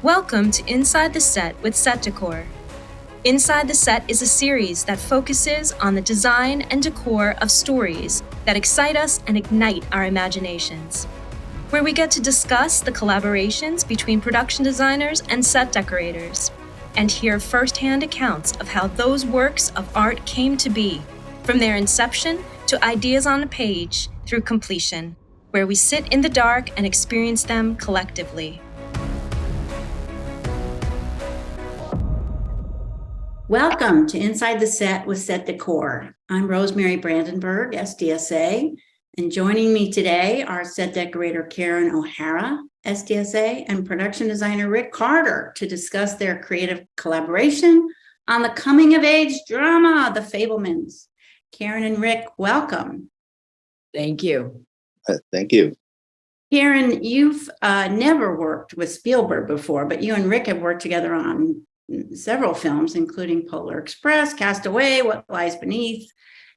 Welcome to Inside the Set with Set Decor. Inside the Set is a series that focuses on the design and decor of stories that excite us and ignite our imaginations, where we get to discuss the collaborations between production designers and set decorators, and hear firsthand accounts of how those works of art came to be, from their inception to ideas on a page through completion, where we sit in the dark and experience them collectively. Welcome to Inside the Set with Set Decor. I'm Rosemary Brandenburg SDSA, and joining me today are set decorator Karen O'Hara SDSA and production designer Rick Carter to discuss their creative collaboration on the coming-of-age drama, The Fabelmans. Karen and Rick, welcome. Thank you. Thank you. Karen, you've never worked with Spielberg before, but you and Rick have worked together on several films, including Polar Express, Castaway, What Lies Beneath.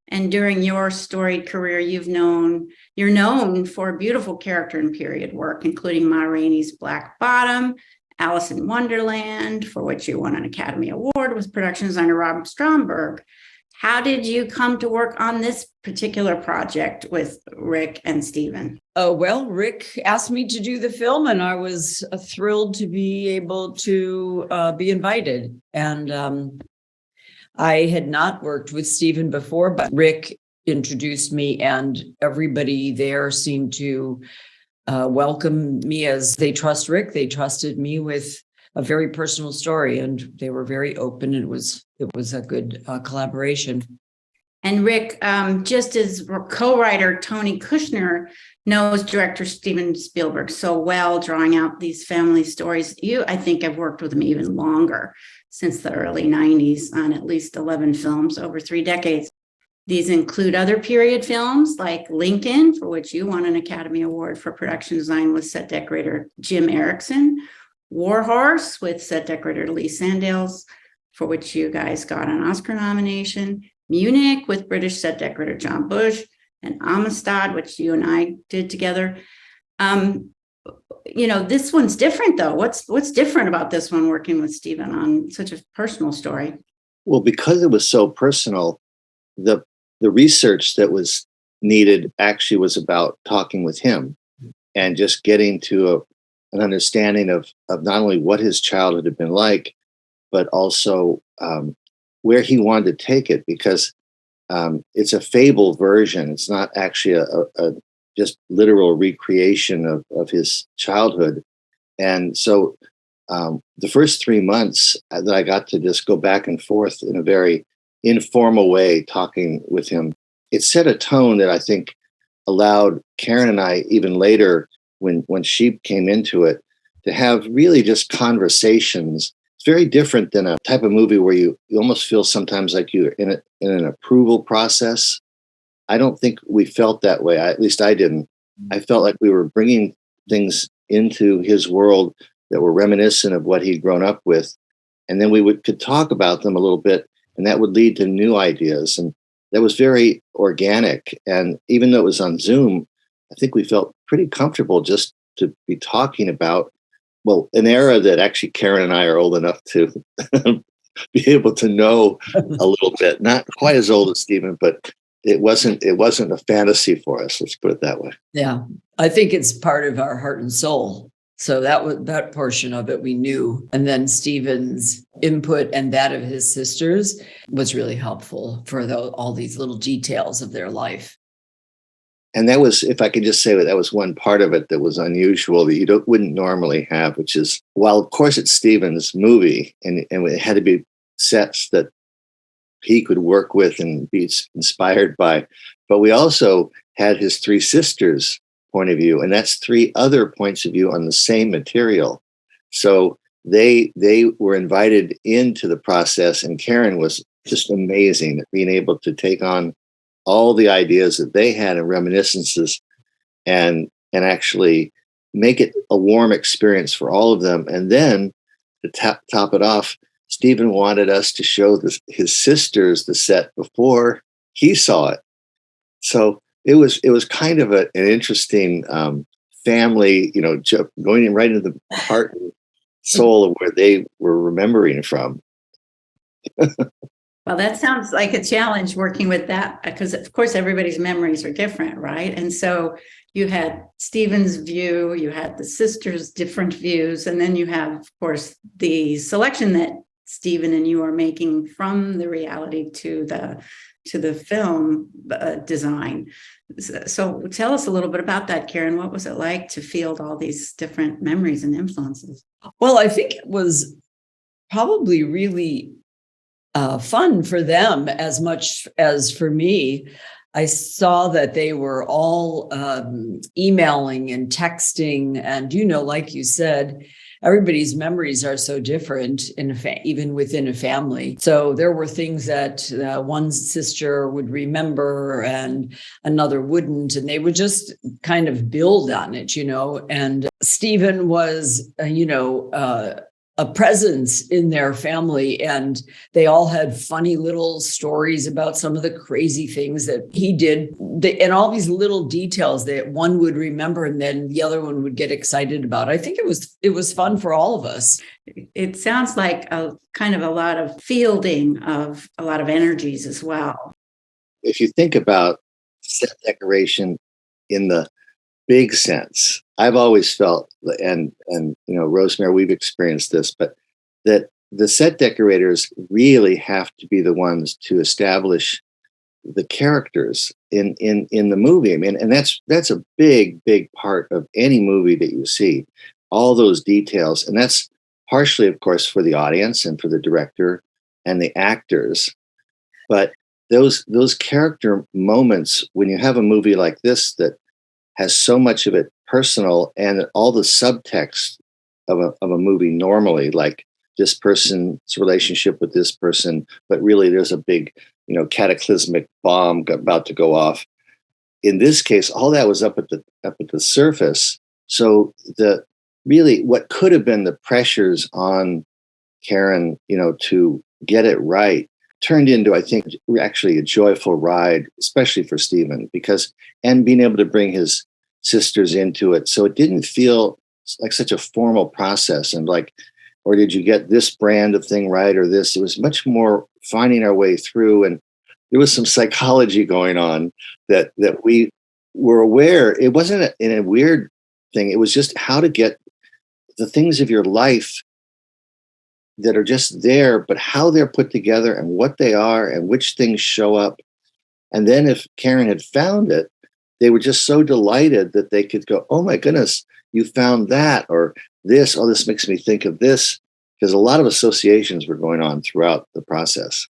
And during your storied career, you're known for beautiful character and period work, including Ma Rainey's Black Bottom, Alice in Wonderland, for which you won an Academy Award with production designer Rob Stromberg. How did you come to work on this particular project with Rick and Steven? Well, Rick asked me to do the film, and I was thrilled to be able to be invited. And I had not worked with Steven before, but Rick introduced me, and everybody there seemed to welcome me as they trust Rick. They trusted me with a very personal story, and they were very open. It was a good collaboration. And Rick, just as co-writer Tony Kushner knows director Steven Spielberg so well, drawing out these family stories, you, I think, have worked with him even longer, since the early 90s, on at least 11 films over 3 decades. These include other period films like Lincoln, for which you won an Academy Award for production design with set decorator Jim Erickson, Warhorse with set decorator Lee Sandales, for which you guys got an Oscar nomination, Munich with British set decorator John Bush, and Amistad, which you and I did together. This one's different, though. What's different about this one, working with Steven on such a personal story? Well, because it was so personal, the research that was needed actually was about talking with him and just getting to an understanding of not only what his childhood had been like, but also where he wanted to take it, because it's a fable version. It's not actually a just literal recreation of his childhood. And so the first 3 months that I got to just go back and forth in a very informal way, talking with him, it set a tone that I think allowed Karen and I, even later, when she came into it, to have really just conversations. It's very different than a type of movie where you almost feel sometimes like you're in an approval process. I don't think we felt that way. At least I didn't. I felt like we were bringing things into his world that were reminiscent of what he'd grown up with. And then we could talk about them a little bit, and that would lead to new ideas. And that was very organic. And even though it was on Zoom, I think we felt pretty comfortable just to be talking about, well, an era that actually Karen and I are old enough to be able to know a little bit. Not quite as old as Steven, but it wasn't a fantasy for us. Let's put it that way. Yeah, I think it's part of our heart and soul. So that portion of it we knew. And then Steven's input and that of his sisters was really helpful for all these little details of their life. And that was, if I could just say that was one part of it that was unusual that you wouldn't normally have, which is, while of course it's Steven's movie and it had to be sets that he could work with and be inspired by, but we also had his 3 sisters' point of view, and that's 3 other points of view on the same material. So they were invited into the process, and Karen was just amazing at being able to take on all the ideas that they had and reminiscences and actually make it a warm experience for all of them. And then to top it off, Steven wanted us to show his sisters the set before he saw it. So it was kind of an interesting family, going right into the heart soul of where they were remembering from. Well, that sounds like a challenge working with that, because of course everybody's memories are different, right? And so you had Stephen's view, you had the sisters' different views, and then you have, of course, the selection that Stephen and you are making from the reality to the film design. So tell us a little bit about that, Karen. What was it like to field all these different memories and influences? Well, I think it was probably really fun for them as much as for me. I saw that they were all emailing and texting, and like you said, everybody's memories are so different even within a family. So there were things that one sister would remember and another wouldn't, and they would just kind of build on it, And Stephen was, a presence in their family, and they all had funny little stories about some of the crazy things that he did, and all these little details that one would remember and then the other one would get excited about. I think it was fun for all of us. It sounds like a kind of a lot of fielding of a lot of energies as well. If you think about set decoration in the big sense, I've always felt, and Rosemary, we've experienced this, but that the set decorators really have to be the ones to establish the characters in the movie. I mean, and that's a big part of any movie that you see, all those details, and that's partially, of course, for the audience and for the director and the actors, but those character moments when you have a movie like this that has so much of it personal, and all the subtext of a movie normally, like this person's relationship with this person, but really there's a big, cataclysmic bomb about to go off. In this case, all that was up at the surface. So what could have been the pressures on Karen, to get it right, turned into, I think, actually a joyful ride, especially for Stephen, and being able to bring his sisters into it. So it didn't feel like such a formal process and or did you get this brand of thing right or this? It was much more finding our way through, and there was some psychology going on that we were aware. It wasn't in a weird thing. It was just how to get the things of your life that are just there, but how they're put together and what they are and which things show up. And then if Karen had found it, they were just so delighted that they could go, oh my goodness, you found that, or this, oh, this makes me think of this, because a lot of associations were going on throughout the process.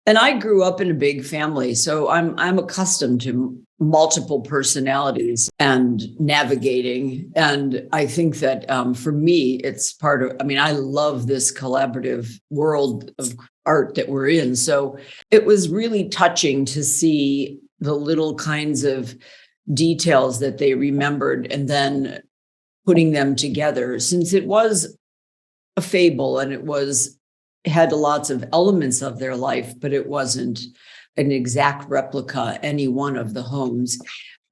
And I grew up in a big family, so I'm accustomed to multiple personalities and navigating. And I think that for me, it's part of, I love this collaborative world of art that we're in. So it was really touching to see the little kinds of details that they remembered and then putting them together, since it was a fable and it had lots of elements of their life, but it wasn't an exact replica any one of the homes.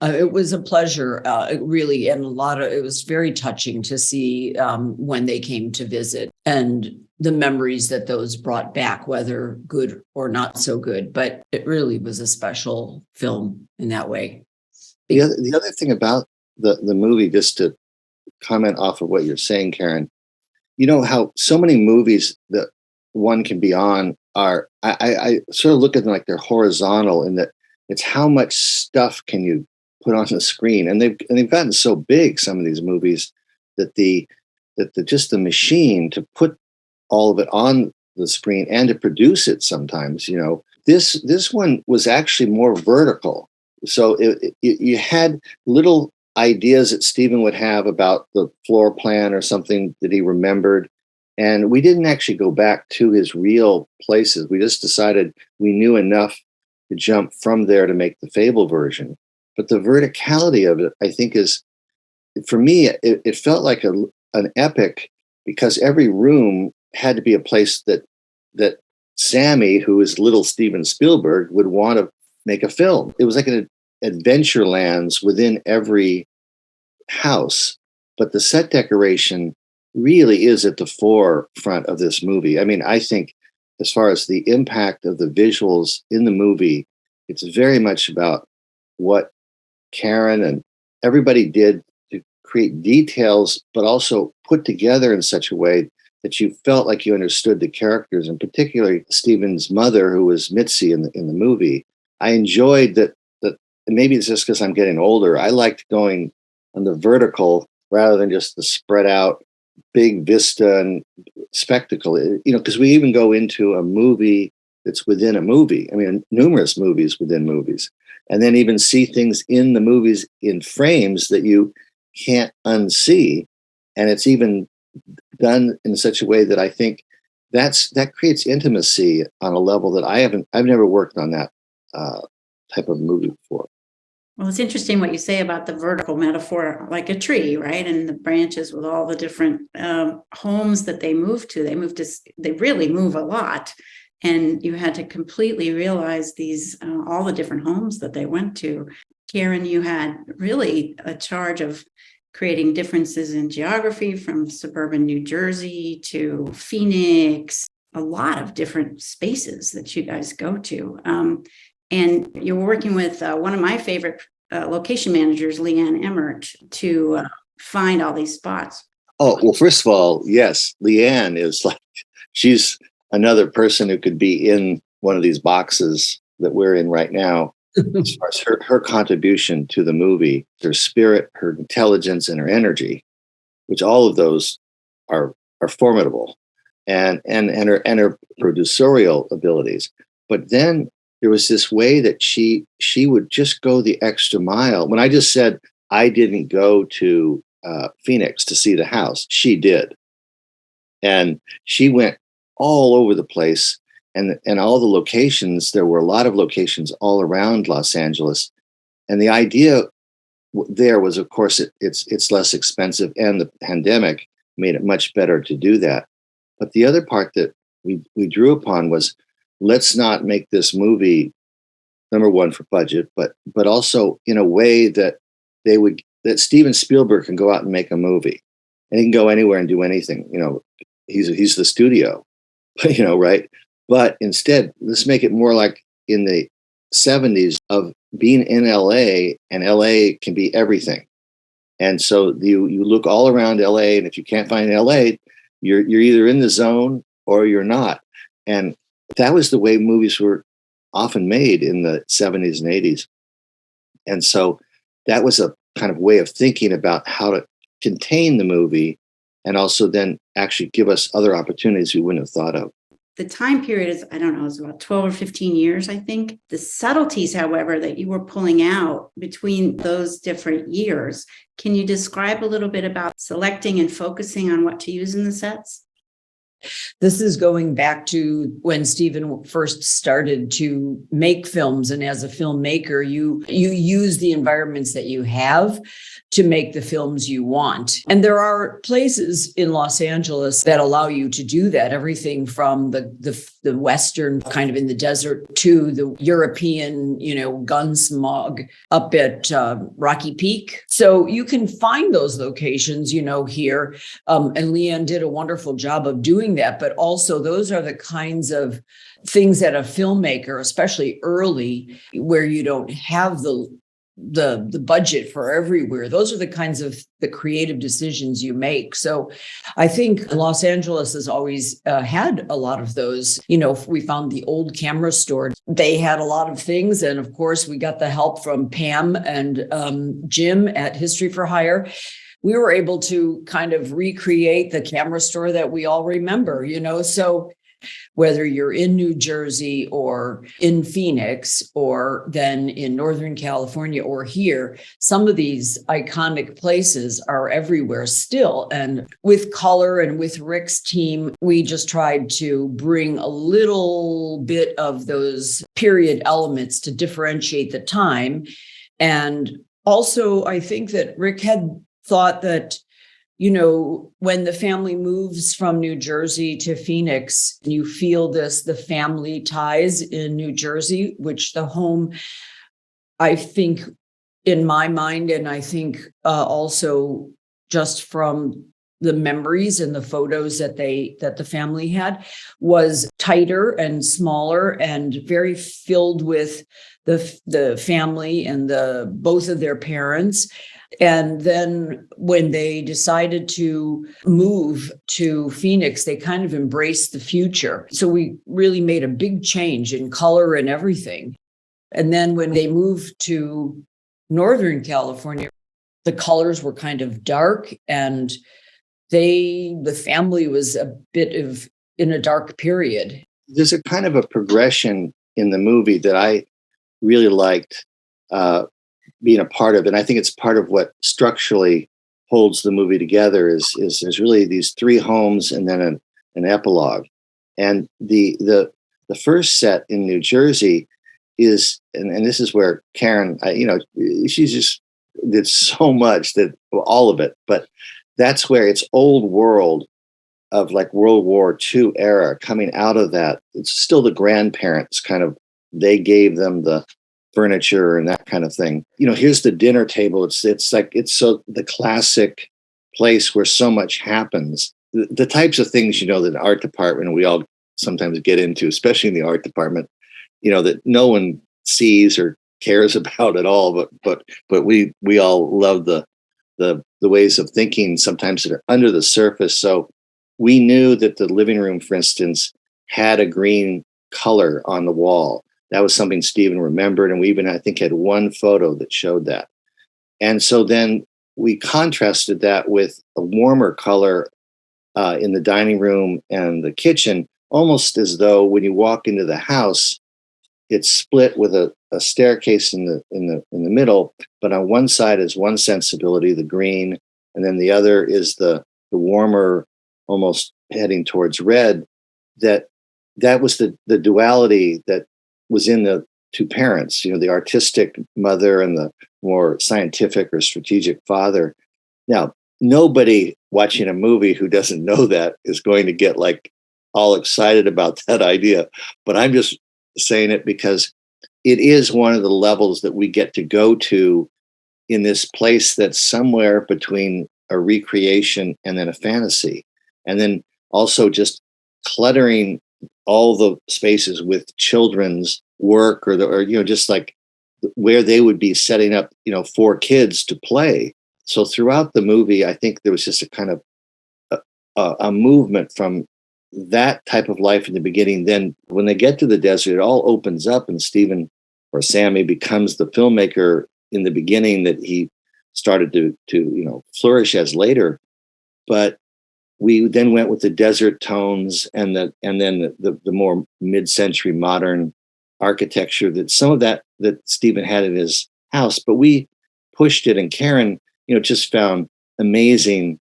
It was a pleasure, really, and it was very touching to see when they came to visit and the memories that those brought back, whether good or not so good. But it really was a special film in that way. The other thing about the movie, just to comment off of what you're saying, Karen, how so many movies that one can be on are, I sort of look at them like they're horizontal in that it's how much stuff can you put on the screen, and they've gotten so big, some of these movies, that just the machine to put all of it on the screen and to produce it sometimes, this one was actually more vertical. So you had little ideas that Stephen would have about the floor plan or something that he remembered. And we didn't actually go back to his real places. We just decided we knew enough to jump from there to make the Fable version. But the verticality of it, I think, is, for me, it felt like an epic, because every room had to be a place that Sammy, who is little Steven Spielberg, would want to make a film. It was like an adventure lands within every house. But the set decoration really is at the forefront of this movie. I mean, I think as far as the impact of the visuals in the movie, it's very much about what Karen and everybody did to create details, but also put together in such a way that you felt like you understood the characters, and particularly Stephen's mother, who was Mitzi in the movie. I enjoyed that. And maybe it's just because I'm getting older. I liked going on the vertical rather than just the spread out big vista and spectacle. Because we even go into a movie that's within a movie. I mean, numerous movies within movies, and then even see things in the movies in frames that you can't unsee. And it's even done in such a way that I think that creates intimacy on a level that I've never worked on that type of movie before. Well, it's interesting what you say about the vertical metaphor, like a tree, right? And the branches with all the different homes that they move to. They really move a lot. And you had to completely realize all the different homes that they went to. Karen, you had really a charge of creating differences in geography from suburban New Jersey to Phoenix, a lot of different spaces that you guys go to. And you're working with one of my favorite location managers, Leanne Emmert, to find all these spots. Oh, well, first of all, yes, Leanne is she's another person who could be in one of these boxes that we're in right now. As far as her contribution to the movie, her spirit, her intelligence, and her energy, which all of those are formidable, and her producerial abilities. But then there was this way that she would just go the extra mile. When I just said I didn't go to Phoenix to see the house, she did, and she went all over the place. And all the locations, there were a lot of locations all around Los Angeles. And the idea there was, of course, it's less expensive, and the pandemic made it much better to do that. But the other part that we drew upon was, let's not make this movie, number one, for budget, but also in a way that that Steven Spielberg can go out and make a movie, and he can go anywhere and do anything. He's the studio, right? But instead, let's make it more like in the 70s of being in LA, and LA can be everything. And so you look all around LA, and if you can't find LA, you're either in the zone or you're not. And that was the way movies were often made in the 70s and 80s. And so that was a kind of way of thinking about how to contain the movie, and also then actually give us other opportunities we wouldn't have thought of. The time period is, I don't know, it's about 12 or 15 years, I think. The subtleties, however, that you were pulling out between those different years, can you describe a little bit about selecting and focusing on what to use in the sets? This is going back to when Steven first started to make films. And as a filmmaker, you use the environments that you have to make the films you want. And there are places in Los Angeles that allow you to do that. Everything from the Western, kind of in the desert, to the European, Gunsmog up at Rocky Peak. So you can find those locations, here. And Leanne did a wonderful job of doing that. But also those are the kinds of things that a filmmaker, especially early, where you don't have the budget for everywhere. Those are the kinds of the creative decisions you make. So I think Los Angeles has always had a lot of those. We found the old camera store. They had a lot of things. And of course, we got the help from Pam and Jim at History for Hire. We were able to kind of recreate the camera store that we all remember, so whether you're in New Jersey or in Phoenix or then in Northern California or here, some of these iconic places are everywhere still. And with color and with Rick's team, we just tried to bring a little bit of those period elements to differentiate the time. And also, I think that Rick had thought that, when the family moves from New Jersey to Phoenix, you feel the family ties in New Jersey, which the home, I think, in my mind, and I think also just from the memories and the photos that the family had was tighter and smaller and very filled with the family and both of their parents. And then when they decided to move to Phoenix, they kind of embraced the future. So we really made a big change in color and everything. And then when they moved to Northern California, the colors were kind of dark, and the family was a bit of in a dark period. There's a kind of a progression in the movie that I really liked being a part of. And I think it's part of what structurally holds the movie together is really these three homes and then an epilogue. And the first set in New Jersey is, and this is where Karen, she just did so much, that all of it, but that's where it's old world of like World War II era coming out of that. It's still the grandparents kind of, they gave them the furniture and that kind of thing. Here's the dinner table. It's so the classic place where so much happens. The types of things, that art department, we all sometimes get into, especially in the art department, that no one sees or cares about at all. But we all love the ways of thinking sometimes that are under the surface. So we knew that the living room, for instance, had a green color on the wall. That was something Steven remembered. And we even, I think, had one photo that showed that. And so then we contrasted that with a warmer color in the dining room and the kitchen, almost as though when you walk into the house, it's split with a staircase in the middle. But on one side is one sensibility, the green, and then the other is the warmer, almost heading towards red. That was the duality that was in the two parents, the artistic mother and the more scientific or strategic father. Now, nobody watching a movie who doesn't know that is going to get like all excited about that idea. But I'm just saying it because it is one of the levels that we get to go to in this place that's somewhere between a recreation and then a fantasy. And then also just cluttering all the spaces with children's work or just like where they would be setting up, for kids to play. So throughout the movie, I think there was just a kind of a movement from that type of life in the beginning. Then when they get to the desert, it all opens up and Steven or Sammy becomes the filmmaker in the beginning that he started to flourish as later. But we then went with the desert tones and then the more mid-century modern architecture, that some of that Steven had in his house, but we pushed it, and Karen, just found amazing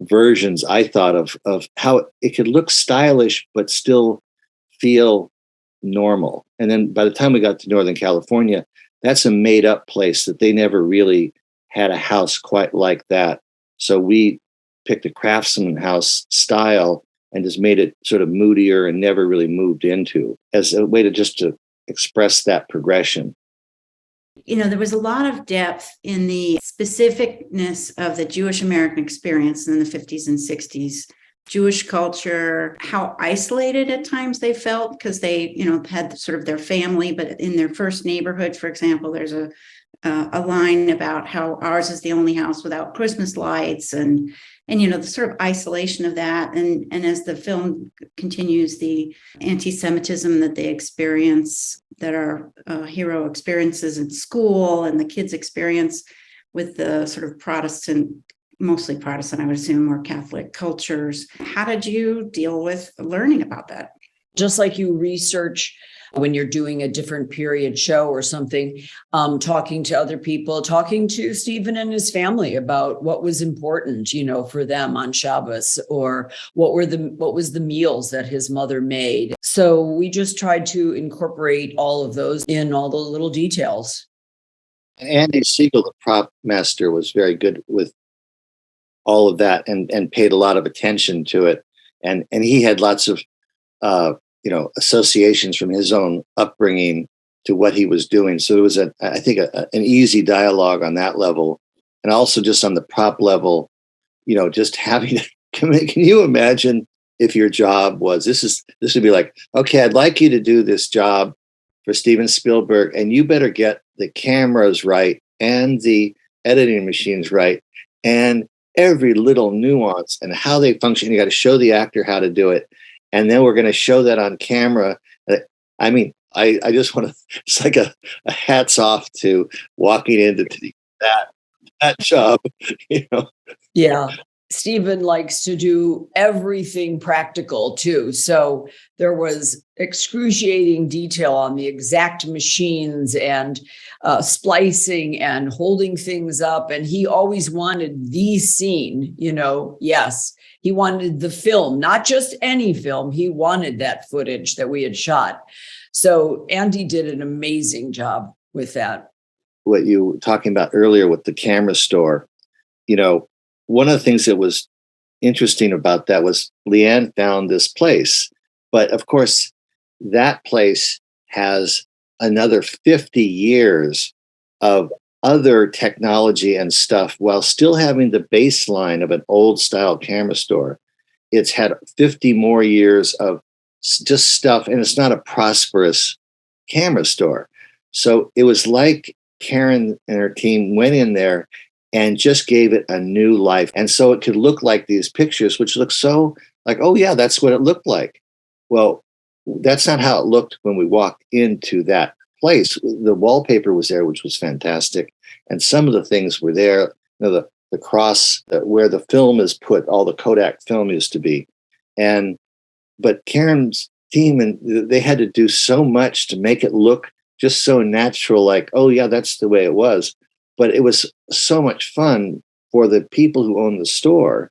versions, I thought, of how it could look stylish but still feel normal. And then by the time we got to Northern California, that's a made up place that they never really had a house quite like that. So we picked a craftsman house style and just made it sort of moodier and never really moved into, as a way to express that progression. There was a lot of depth in the specificness of the Jewish American experience in the 50s and 60s, Jewish culture, how isolated at times they felt because they, had sort of their family, but in their first neighborhood, for example, there's a line about how ours is the only house without Christmas lights and the sort of isolation of that. And as the film continues, the anti-Semitism that they experience, that our hero experiences in school and the kids experience with the sort of Protestant, mostly Protestant, I would assume, or Catholic cultures. How did you deal with learning about that? Just like you research when you're doing a different period show or something, talking to other people, talking to Steven and his family about what was important, for them on Shabbos, or what was the meals that his mother made. So we just tried to incorporate all of those in all the little details. Andy Siegel, the prop master, was very good with all of that and paid a lot of attention to it. And he had lots of associations from his own upbringing to what he was doing. So it was, I think, an easy dialogue on that level. And also just on the prop level, just having can you imagine if your job was this would be like, okay, I'd like you to do this job for Steven Spielberg, and you better get the cameras right and the editing machines right and every little nuance and how they function. You got to show the actor how to do it, and then we're going to show that on camera. I mean, I just want to, it's like a hats off to walking into that job, Yeah. Stephen likes to do everything practical too. So there was excruciating detail on the exact machines and splicing and holding things up. And he always wanted the scene, yes, he wanted the film, not just any film. He wanted that footage that we had shot. So Andy did an amazing job with that. What you were talking about earlier with the camera store, one of the things that was interesting about that was Leanne found this place. But of course, that place has another 50 years of other technology and stuff while still having the baseline of an old style camera store. It's had 50 more years of just stuff, and it's not a prosperous camera store. So it was like Karen and her team went in there and just gave it a new life. And so it could look like these pictures, which look so like, oh yeah, that's what it looked like. Well, that's not how it looked when we walked into that place. The wallpaper was there, which was fantastic. And some of the things were there, the cross where the film is put, all the Kodak film used to be. But Karen's team, and they had to do so much to make it look just so natural, like, oh yeah, that's the way it was. But it was so much fun for the people who own the store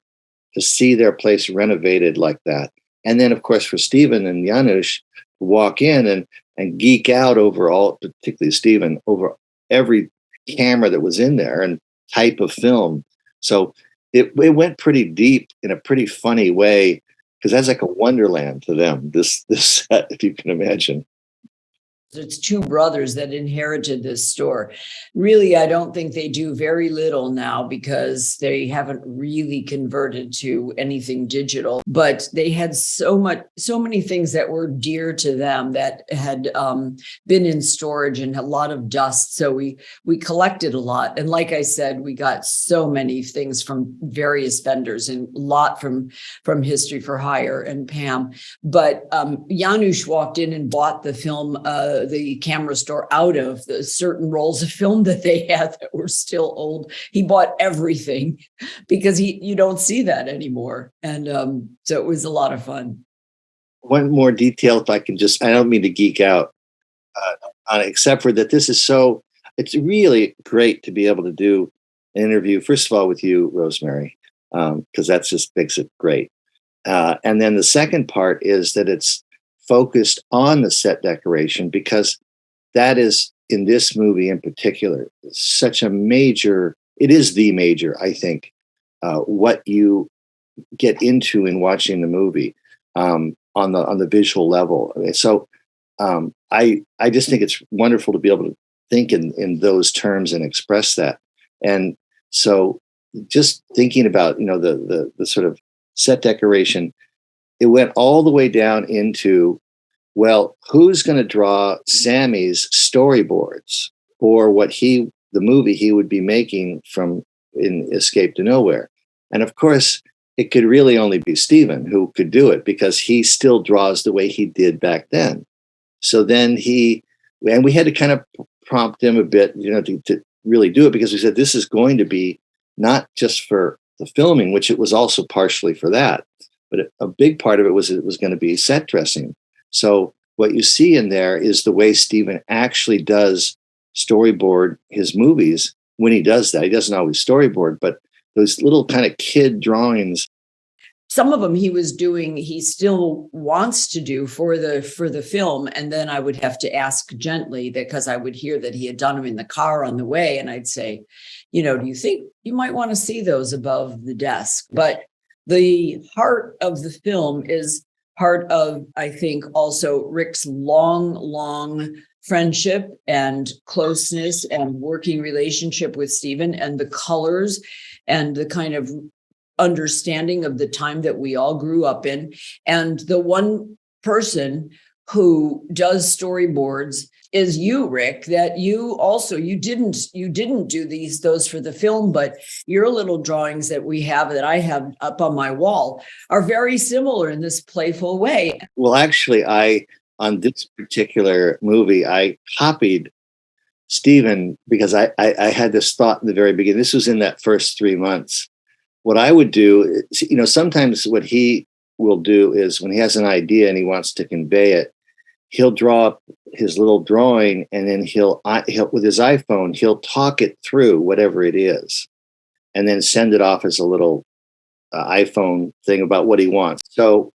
to see their place renovated like that. And then, of course, for Steven and Janusz to walk in and geek out over all, particularly Steven, over every camera that was in there and type of film. So it went pretty deep in a pretty funny way, because that's like a wonderland to them, this set, if you can imagine. It's two brothers that inherited this store. Really, I don't think they do very little now because they haven't really converted to anything digital. But they had so many things that were dear to them that had been in storage and a lot of dust. So we collected a lot. And like I said, we got so many things from various vendors and a lot from History for Hire and Pam. But Janusz walked in and bought the film, the camera store out of the certain rolls of film that they had that were still old. He bought everything because you don't see that anymore. And so it was a lot of fun. One more detail, if I can just, I don't mean to geek out on it, except for that it's really great to be able to do an interview, first of all, with you, Rosemary, because that just makes it great. And then the second part is that it's focused on the set decoration, because that is, in this movie in particular, such a major, it is the major, I think, what you get into in watching the movie on the visual level. So I just think it's wonderful to be able to think in those terms and express that. And so just thinking about, the sort of set decoration, it went all the way down into, well, who's going to draw Sammy's storyboards for the movie he would be making in Escape to Nowhere? And of course, it could really only be Steven who could do it, because he still draws the way he did back then. So then we had to kind of prompt him a bit, to really do it, because we said, this is going to be not just for the filming, which it was also partially for that, but a big part of it was going to be set dressing. So what you see in there is the way Steven actually does storyboard his movies. When he does that, he doesn't always storyboard, but those little kind of kid drawings. Some of them he still wants to do for the film. And then I would have to ask gently, because I would hear that he had done them in the car on the way. And I'd say, do you think you might want to see those above the desk? But the heart of the film is part of, I think, also Rick's long friendship and closeness and working relationship with Steven, and the colors and the kind of understanding of the time that we all grew up in. And the one person who does storyboards is you, Rick, that you also, you didn't do those for the film, but your little drawings that we have, that I have up on my wall, are very similar in this playful way. Well, actually, on this particular movie, I copied Steven because I had this thought in the very beginning. This was in that first 3 months. What I would do, sometimes what he will do is when he has an idea and he wants to convey it, he'll draw up his little drawing, and then he'll with his iPhone, he'll talk it through, whatever it is, and then send it off as a little iPhone thing about what he wants. So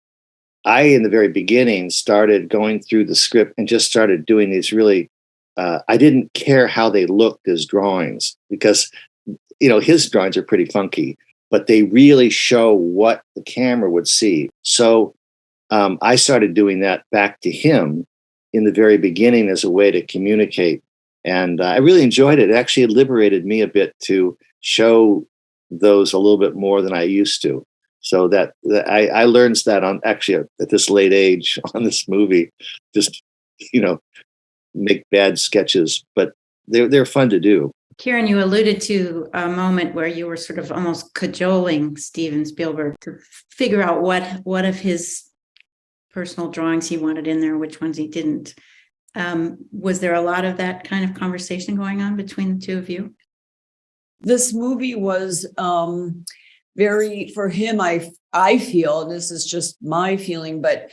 I, in the very beginning, started going through the script and just started doing these really, I didn't care how they looked as drawings, because, his drawings are pretty funky, but they really show what the camera would see. So I started doing that back to him in the very beginning as a way to communicate. And I really enjoyed it. It actually liberated me a bit to show those a little bit more than I used to. So that I learned that at this late age on this movie, just, make bad sketches, but they're fun to do. Kieran, you alluded to a moment where you were sort of almost cajoling Steven Spielberg to figure out what of his personal drawings he wanted in there, which ones he didn't. Was there a lot of that kind of conversation going on between the two of you? This movie was very, for him, I feel, and this is just my feeling, but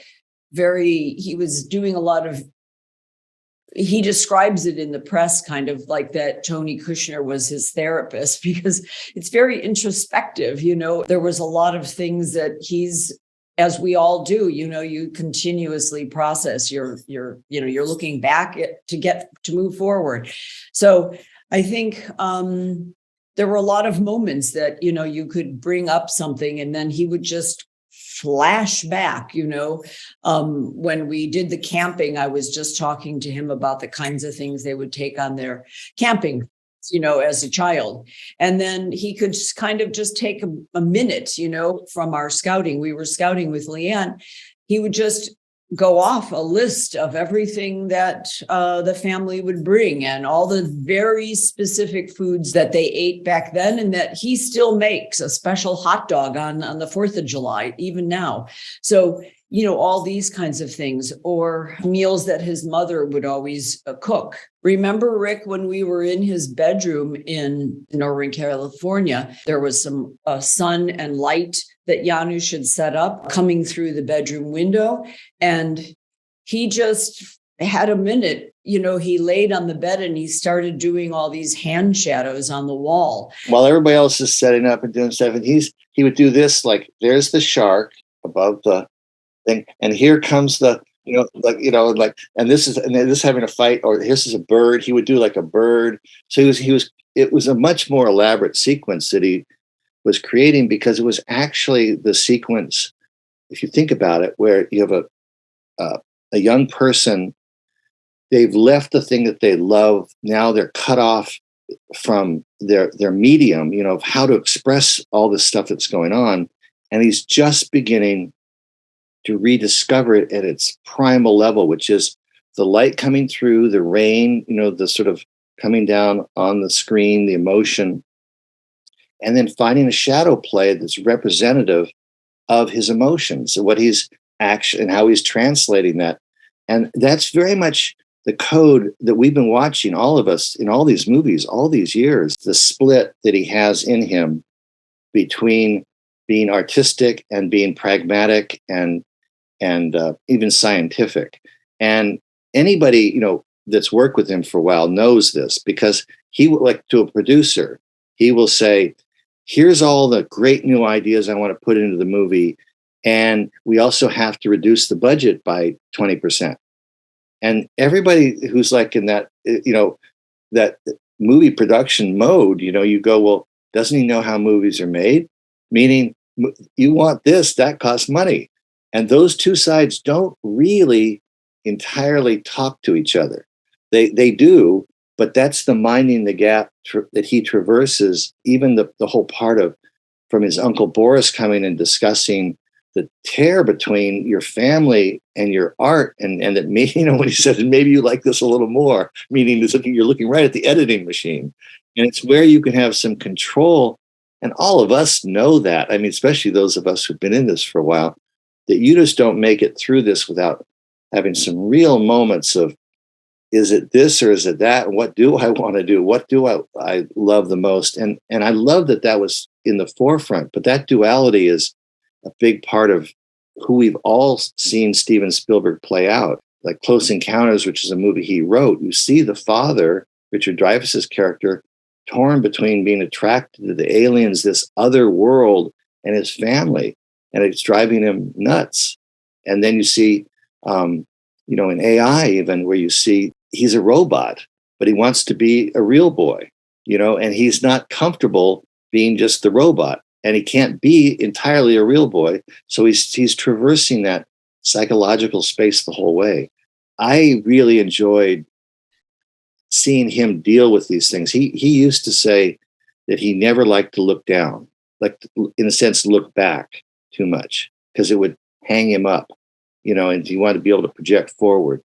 he was doing a lot of, he describes it in the press kind of like that Tony Kushner was his therapist, because it's very introspective. There was a lot of things that he's, as we all do, you continuously process. You're looking back to move forward. So I think there were a lot of moments that, you could bring up something and then he would just flash back. When we did the camping, I was just talking to him about the kinds of things they would take on their camping, as a child. And then he could kind of just take a minute, from our scouting. We were scouting with Leanne. He would just go off a list of everything that the family would bring and all the very specific foods that they ate back then, and that he still makes a special hot dog on the 4th of July, even now. So, all these kinds of things, or meals that his mother would always cook. Remember, Rick, when we were in his bedroom in Northern California, there was some sun and light that Janusz had set up coming through the bedroom window. And he just had a minute, he laid on the bed and he started doing all these hand shadows on the wall. While everybody else is setting up and doing stuff, and he would do this, like, there's the shark above the thing, and here comes the, and this is having a fight, or this is a bird. He would do like a bird. So it was a much more elaborate sequence that he was creating, because it was actually the sequence, if you think about it, where you have a young person, they've left the thing that they love. Now they're cut off from their medium, of how to express all this stuff that's going on. And he's just beginning to rediscover it at its primal level, which is the light coming through, the rain, the sort of coming down on the screen, the emotion, and then finding a shadow play that's representative of his emotions and what he's actually, and how he's translating that. And that's very much the code that we've been watching, all of us, in all these movies, all these years, the split that he has in him between being artistic and being pragmatic and even scientific. And anybody, that's worked with him for a while knows this, because he will, like, to a producer, he will say, here's all the great new ideas I want to put into the movie. And we also have to reduce the budget by 20%. And everybody who's like in that, that movie production mode, you go, well, doesn't he know how movies are made? Meaning, you want this, that costs money. And those two sides don't really entirely talk to each other. They do, but that's the minding the gap that he traverses, even the whole part of from his uncle Boris coming and discussing the tear between your family and your art, and that maybe, when he said, maybe you like this a little more, meaning you're looking right at the editing machine, and it's where you can have some control. And all of us know that. I mean, especially those of us who've been in this for a while, that you just don't make it through this without having some real moments of, is it this or is it that? What do I want to do? What do I love the most? And I love that was in the forefront, but that duality is a big part of who we've all seen Steven Spielberg play out. Like Close Encounters, which is a movie he wrote, you see the father, Richard Dreyfuss's character, torn between being attracted to the aliens, this other world, and his family, and it's driving him nuts. And then you see, in AI even, where you see he's a robot, but he wants to be a real boy, and he's not comfortable being just the robot, and he can't be entirely a real boy. So he's traversing that psychological space the whole way. I really enjoyed seeing him deal with these things. He used to say that he never liked to look down, like in a sense, look back too much, because it would hang him up, and he wanted to be able to project forward.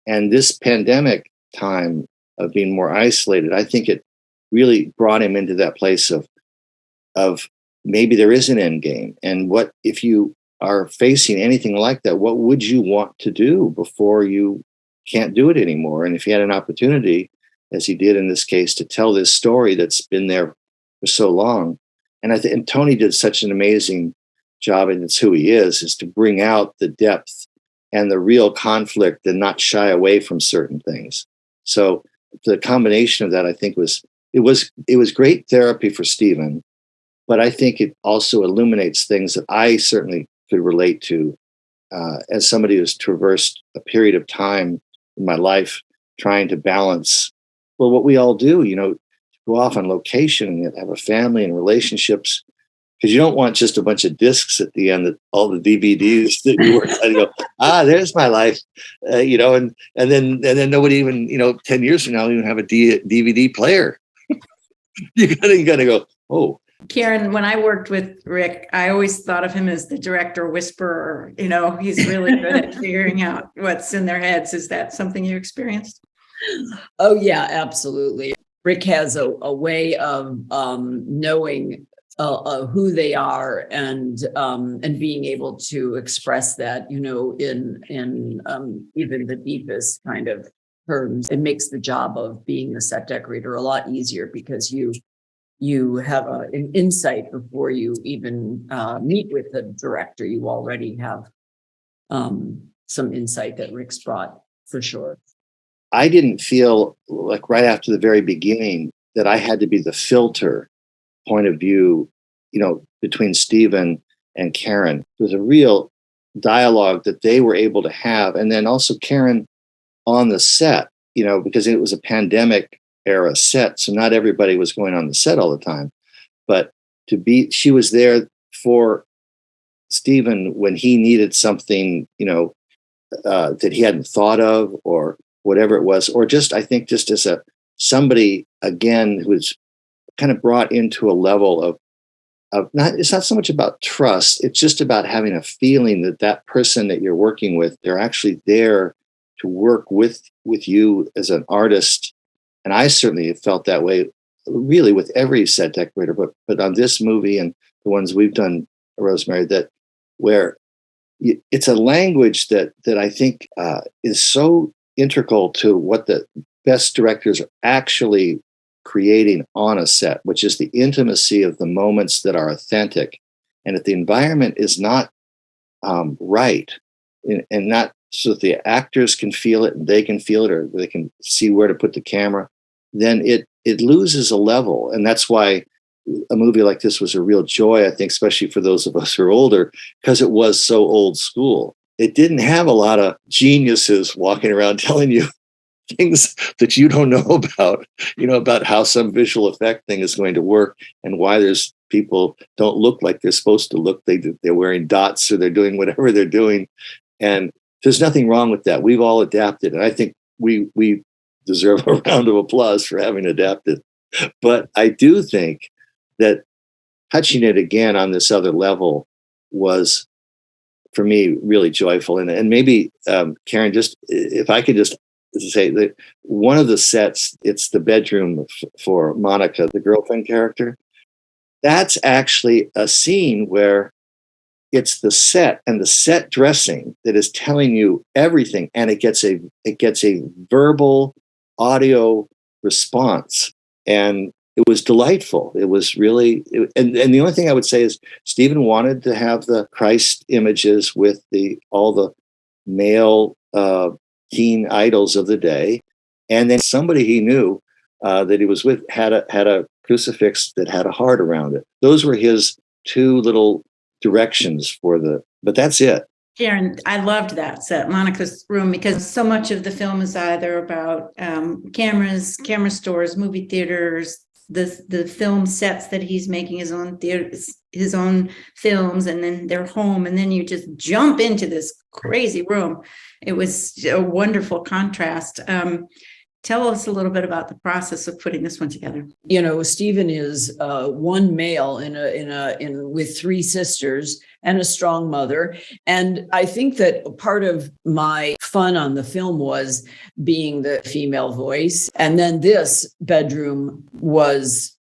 And this pandemic time of being more isolated, I think it really brought him into that place of maybe there is an end game. And what if you are facing anything like that, what would you want to do before you can't do it anymore? And if he had an opportunity, as he did in this case, to tell this story that's been there for so long. And Tony did such an amazing job, and it's who he is to bring out the depth and the real conflict and not shy away from certain things. So the combination of that, I think, was great therapy for Steven, but I think it also illuminates things that I certainly could relate to as somebody who's traversed a period of time in my life trying to balance, well, what we all do, go off on location and have a family and relationships, because you don't want just a bunch of discs at the end, that all the DVDs that you work on, there's my life, and then nobody even, 10 years from now, even have a DVD player. you gotta go, oh. Karen, when I worked with Rick, I always thought of him as the director whisperer. He's really good at figuring out what's in their heads. Is that something you experienced? Oh, yeah, absolutely. Rick has a way of knowing who they are and being able to express that, in even the deepest kind of terms. It makes the job of being a set decorator a lot easier, because you have an insight before you even meet with the director. You already have some insight that Rick's brought, for sure. I didn't feel like right after the very beginning that I had to be the filter point of view, between Steven and Karen. There was a real dialogue that they were able to have. And then also Karen on the set, because it was a pandemic era set. So not everybody was going on the set all the time, but she was there for Steven when he needed something, that he hadn't thought of, or whatever it was, or I think just as somebody, again, who's kind of brought into a level of it's not so much about trust. It's just about having a feeling that person that you're working with, they're actually there to work with you as an artist. And I certainly have felt that way really with every set decorator, but on this movie and the ones we've done, Rosemary, where it's a language that I think is so integral to what the best directors are actually creating on a set, which is the intimacy of the moments that are authentic. And if the environment is not right, and not so that the actors can feel it and they can feel it, or they can see where to put the camera, then it loses a level. And that's why a movie like this was a real joy, I think, especially for those of us who are older, because it was so old school. It didn't have a lot of geniuses walking around telling you things that you don't know about how some visual effect thing is going to work, and why there's people don't look like they're supposed to look. They're wearing dots, or they're doing whatever they're doing. And there's nothing wrong with that. We've all adapted. And I think we deserve a round of applause for having adapted. But I do think that touching it again on this other level was, for me, really joyful. And maybe, Karen, just if I could just say that one of the sets, it's the bedroom for Monica, the girlfriend character. That's actually a scene where it's the set and the set dressing that is telling you everything, and it gets a verbal audio response, and it was delightful. It was really, and the only thing I would say is Steven wanted to have the Christ images with all the male teen idols of the day, and then somebody he knew that he was with had a crucifix that had a heart around it. Those were his two little directions but that's it. Karen, I loved that set, Monica's room, because so much of the film is either about cameras, camera stores, movie theaters, the film sets that he's making his own theaters, his own films, and then their home, and then you just jump into this crazy room. It was a wonderful contrast. Tell us a little bit about the process of putting this one together. Steven is one male with three sisters and a strong mother. And I think that part of my fun on the film was being the female voice. And then this bedroom was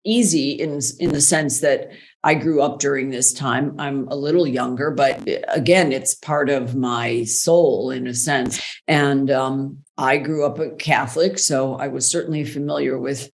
easy in the sense that I grew up during this time. I'm a little younger, but again, it's part of my soul in a sense. And I grew up a Catholic, so I was certainly familiar with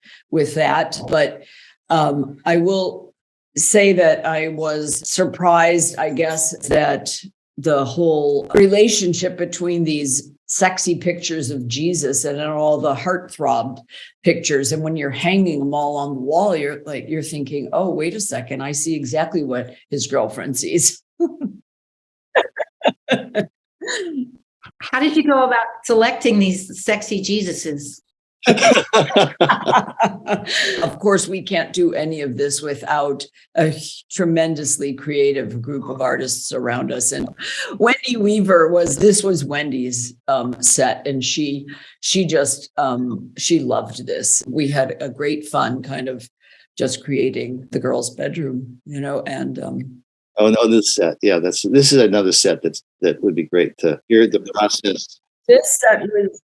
that. But I will say that I was surprised, I guess, that the whole relationship between these sexy pictures of Jesus and all the heartthrob pictures, and when you're hanging them all on the wall, you're thinking, oh, wait a second, I see exactly what his girlfriend sees. How did you go about selecting these sexy Jesuses? Of course, we can't do any of this without a tremendously creative group of artists around us. And Wendy Weaver was Wendy's set, and she loved this. We had a great fun kind of just creating the girls' bedroom, and oh no, this set, yeah, this is another set that would be great to hear the process. This set was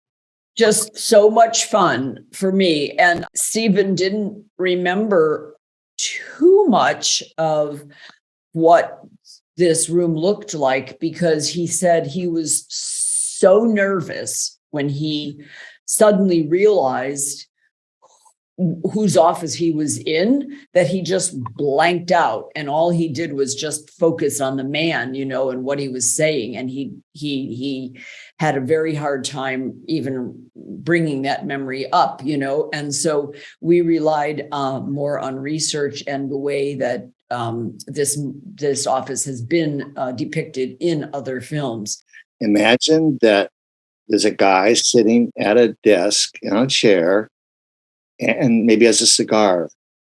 just so much fun for me. And Steven didn't remember too much of what this room looked like, because he said he was so nervous when he suddenly realized whose office he was in that he just blanked out, and all he did was just focus on the man, and what he was saying. And he had a very hard time even bringing that memory up, and so we relied more on research and the way that this office has been depicted in other films. Imagine that there's a guy sitting at a desk in a chair and maybe has a cigar,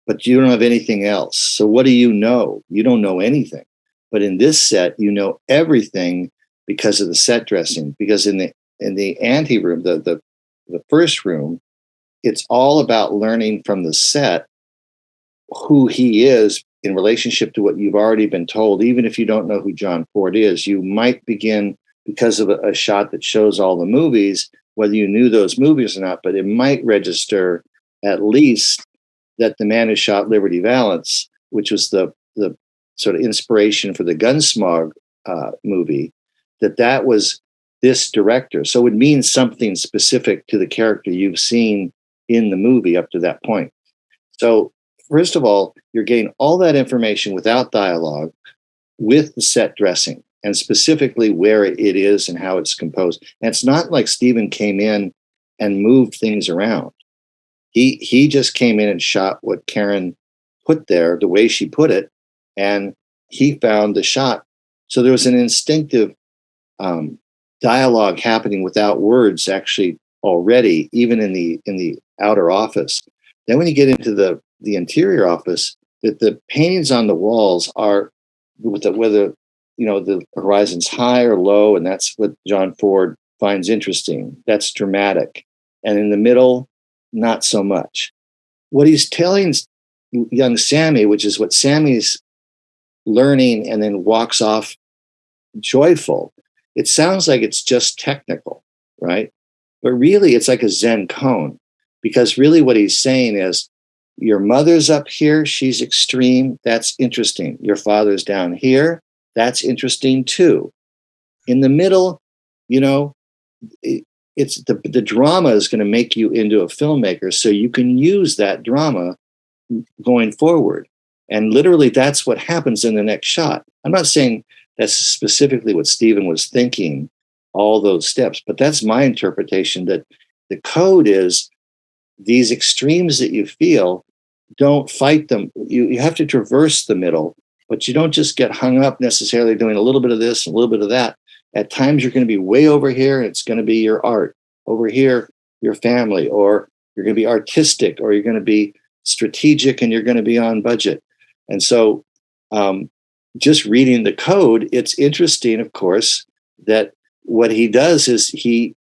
but you don't have anything else. So what do you know? You don't know anything. But in this set, you know everything because of the set dressing. Because in the ante room, the first room, it's all about learning from the set who he is in relationship to what you've already been told. Even if you don't know who John Ford is, you might begin, because of a shot that shows all the movies, whether you knew those movies or not, but it might register at least that the man who shot Liberty Valance, which was the sort of inspiration for the Gunsmoke movie, that was this director. So it means something specific to the character you've seen in the movie up to that point. So first of all, you're getting all that information without dialogue with the set dressing, and specifically where it is and how it's composed. And it's not like Steven came in and moved things around. He just came in and shot what Karen put there, the way she put it, and he found the shot. So there was an instinctive dialogue happening without words, actually, already, even in the outer office. Then when you get into the interior office, that the paintings on the walls are whether the horizon's high or low, and that's what John Ford finds interesting. That's dramatic. And in the middle, not so much. What he's telling young Sammy, which is what Sammy's learning and then walks off joyful, it sounds like it's just technical, right? But really, it's like a Zen koan, because really what he's saying is, your mother's up here, she's extreme, that's interesting. Your father's down here, that's interesting too. In the middle, it's the drama is going to make you into a filmmaker, so you can use that drama going forward. And literally, that's what happens in the next shot. I'm not saying that's specifically what Steven was thinking, all those steps, but that's my interpretation, that the code is these extremes that you feel, don't fight them. You have to traverse the middle, but you don't just get hung up necessarily doing a little bit of this and a little bit of that. At times you're going to be way over here, and it's going to be your art. Over here, your family, or you're going to be artistic, or you're going to be strategic, and you're going to be on budget. And so just reading the code, it's interesting, of course, that what he does is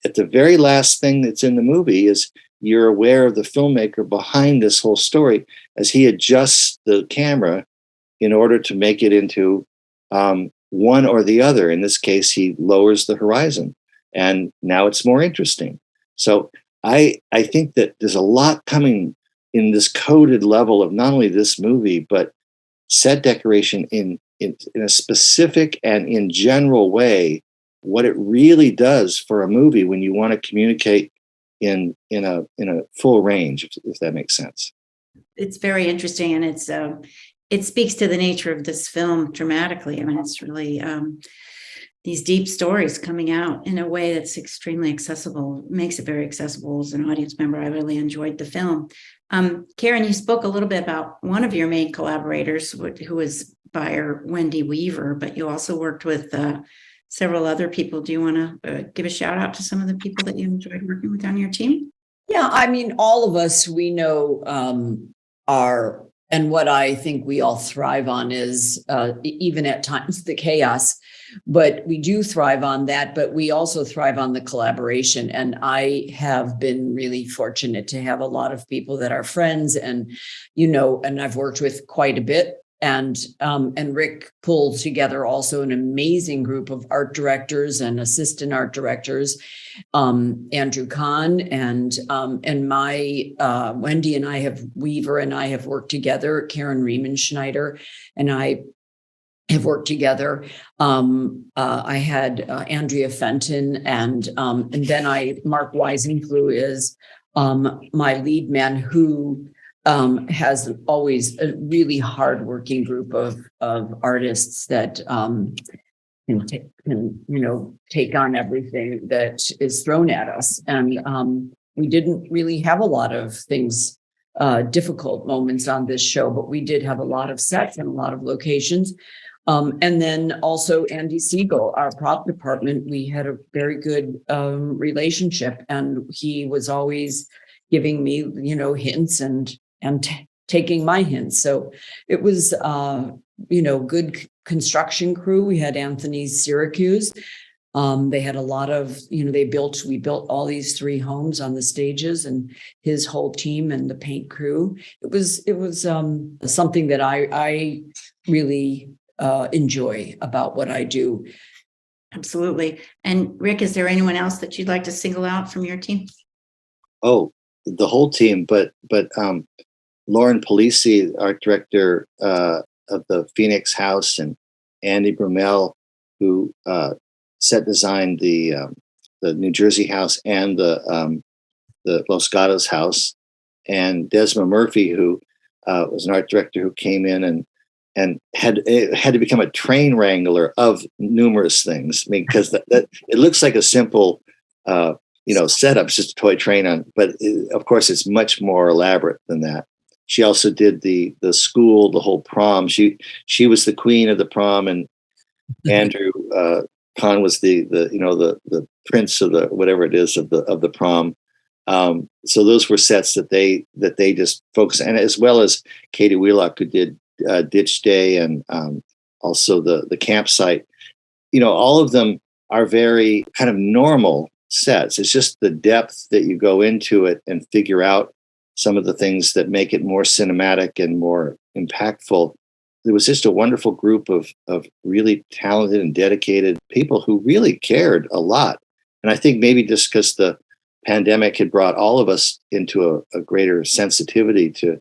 at the very last thing that's in the movie is you're aware of the filmmaker behind this whole story as he adjusts the camera in order to make it into one or the other. In this case, he lowers the horizon, and now it's more interesting. So I think that there's a lot coming in this coded level of not only this movie, but set decoration in a specific and in general way, what it really does for a movie when you want to communicate in a full range, if that makes sense. It's very interesting, and it speaks to the nature of this film dramatically. I mean, it's really these deep stories coming out in a way that's extremely accessible, makes it very accessible as an audience member. I really enjoyed the film. Karen, you spoke a little bit about one of your main collaborators, who was buyer Wendy Weaver, but you also worked with several other people. Do you want to give a shout out to some of the people that you enjoyed working with on your team? Yeah, I mean, all of us, we know and what I think we all thrive on is even at times the chaos, but we do thrive on that, but we also thrive on the collaboration. And I have been really fortunate to have a lot of people that are friends and I've worked with quite a bit. And Rick pulled together also an amazing group of art directors and assistant art directors, Andrew Kahn and my Wendy and I have Weaver and I have worked together. Karen Riemenschneider and I have worked together. I had Andrea Fenton and then Mark Weisenflew is my lead man who has always a really hardworking group of artists that can take on everything that is thrown at us. And we didn't really have a lot of things, difficult moments on this show, but we did have a lot of sets and a lot of locations. And then also Andy Siegel, our prop department, we had a very good relationship, and he was always giving me, hints and taking my hints. So it was, good construction crew. We had Anthony Syracuse. They had a lot of, we built all these 3 homes on the stages, and his whole team and the paint crew. It was something that I really enjoy about what I do. Absolutely. And Rick, is there anyone else that you'd like to single out from your team? Oh, the whole team, but Lauren Polisi, art director of the Phoenix House, and Andy Brummel, who set designed the New Jersey house and the Los Gatos house, and Desma Murphy, who was an art director who came in and had to become a train wrangler of numerous things. I mean, because that it looks like a simple setup, just a toy train on, but of course it's much more elaborate than that. She also did the school, the whole prom. She was the queen of the prom, and Andrew Kahn was the prince of the whatever it is of the prom. So those were sets that they just focused, and as well as Katie Wheelock, who did Ditch Day and also the campsite. All of them are very kind of normal sets. It's just the depth that you go into it and figure out some of the things that make it more cinematic and more impactful. There was just a wonderful group of really talented and dedicated people who really cared a lot. And I think maybe just because the pandemic had brought all of us into a greater sensitivity to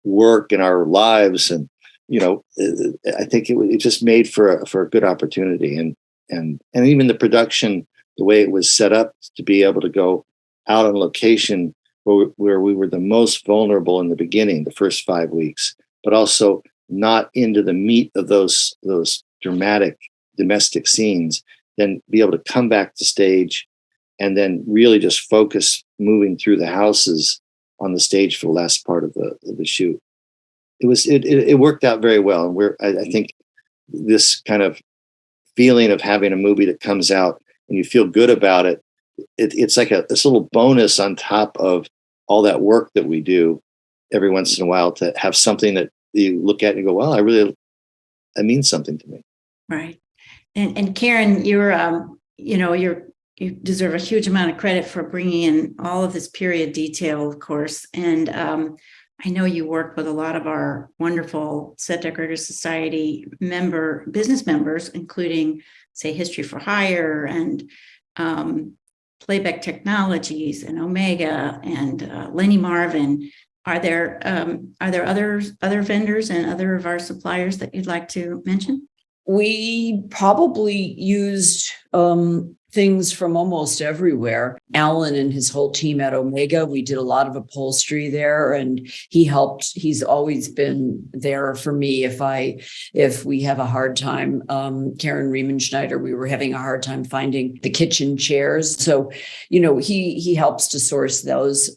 work in our lives, and I think it just made for a good opportunity, and even the production, the way it was set up to be able to go out on location where we were the most vulnerable in the beginning, the first 5 weeks, but also not into the meat of those dramatic domestic scenes, then be able to come back to stage and then really just focus moving through the houses on the stage for the last part of the shoot. It worked out very well. And I think this kind of feeling of having a movie that comes out and you feel good about it, it's like this little bonus on top of all that work that we do every once in a while, to have something that you look at and go, well, it means something to me. Right. And Karen, you deserve a huge amount of credit for bringing in all of this period detail, of course. And I know you work with a lot of our wonderful Set Decorators Society business members, including, say, History for Hire and Playback Technologies and Omega and Lenny Marvin. Are there other vendors and other of our suppliers that you'd like to mention? We probably used things from almost everywhere. Alan and his whole team at Omega, we did a lot of upholstery there, and he helped. He's always been there for me if we have a hard time. Karen Riemenschneider, we were having a hard time finding the kitchen chairs. So, he helps to source those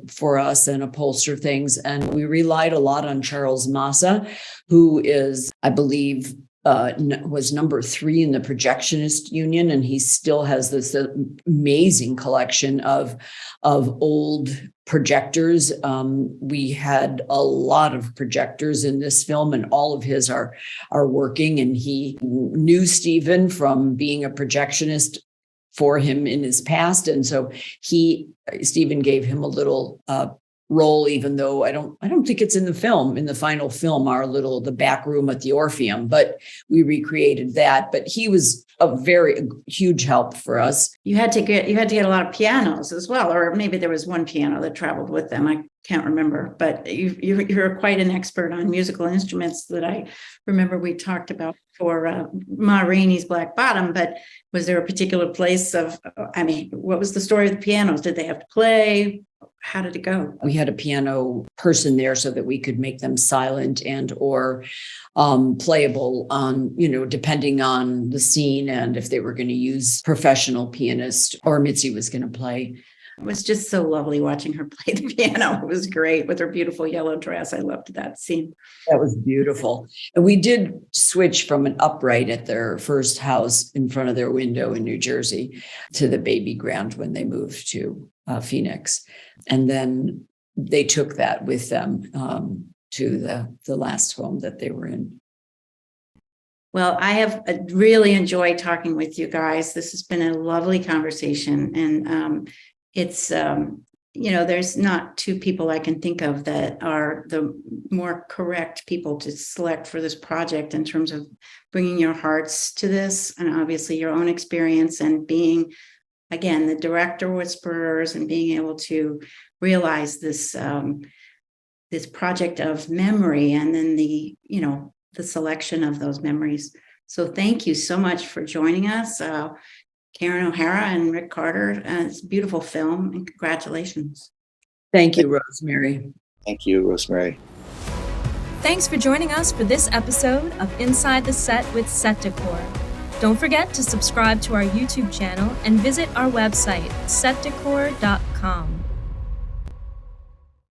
for us and upholster things. And we relied a lot on Charles Massa, who is, I believe, was number 3 in the Projectionist Union, and he still has this amazing collection of old projectors. We had a lot of projectors in this film, and all of his are working. And he knew Steven from being a projectionist for him in his past, and so Steven gave him a little role, even though I don't think it's in the final film, the back room at the Orpheum, but we recreated that. But he was a very huge help for us. You had to get a lot of pianos as well, or maybe there was one piano that traveled with them. I can't remember, but you're quite an expert on musical instruments that I remember we talked about for Ma Rainey's Black Bottom. But was there a particular place what was the story of the pianos? Did they have to play? How did it go? We had a piano person there so that we could make them silent and or playable on, depending on the scene, and if they were going to use professional pianist or Mitzi was going to play. It was just so lovely watching her play the piano. It was great with her beautiful yellow dress. I loved that scene. That was beautiful. And we did switch from an upright at their first house in front of their window in New Jersey to the baby grand when they moved to Phoenix. And then they took that with them to the last home that they were in. Well, I have really enjoyed talking with you guys. This has been a lovely conversation. And it's, there's not two people I can think of that are the more correct people to select for this project in terms of bringing your hearts to this, and obviously your own experience, and being, again, the director whisperers, and being able to realize this this project of memory, and then the selection of those memories. So thank you so much for joining us, Karen O'Hara and Rick Carter. It's a beautiful film, and congratulations. Thank you, Rosemary. Thank you, Rosemary. Thanks for joining us for this episode of Inside the Set with Set Decor. Don't forget to subscribe to our YouTube channel and visit our website, setdecor.com.